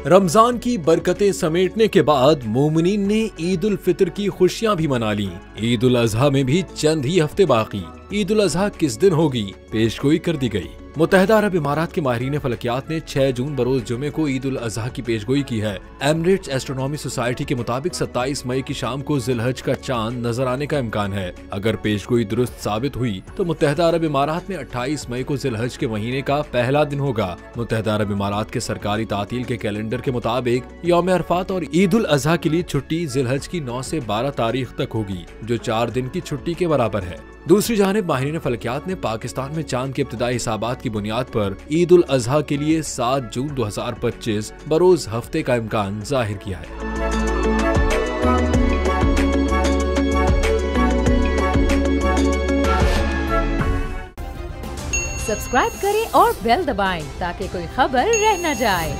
रमजान की बरकतें समेटने के बाद मोमिनीन ने ईद उल फितर की खुशियां भी मना ली। ईद उल अजहा में भी चंद ही हफ्ते बाकी। ईद उल अजहा किस दिन होगी, पेशगोई कर दी गई। मुत्तहिदा अरब इमारात के माहिरीन फलकियात ने 6 जून बरोज जुमे को ईद उल अजहा की पेशगोई की है। एमिरेट्स एस्ट्रोनॉमी सोसाइटी के मुताबिक 27 मई की शाम को जिलहज का चांद नजर आने का इम्कान है। अगर पेशगोई दुरुस्त साबित हुई तो मुत्तहिदा अरब इमारात में 28 मई को जिलहज के महीने का पहला दिन होगा। मुत्तहिदा अरब इमारात के सरकारी तातील के कैलेंडर के मुताबिक यौम अरफात और ईद उल अजहा के लिए छुट्टी जिलहज की 9 से 12 तारीख तक होगी, जो 4 दिन की छुट्टी के बराबर है। दूसरी जानिब माहिरीन फलकियात ने पाकिस्तान में चांद के इब्तिदाई हिसाबात की बुनियाद पर ईद उल अजहा के लिए 7 जून 2025 बरोज हफ्ते का इम्कान जाहिर किया है। सब्सक्राइब करें और बेल दबाएं ताकि कोई खबर रह न जाए।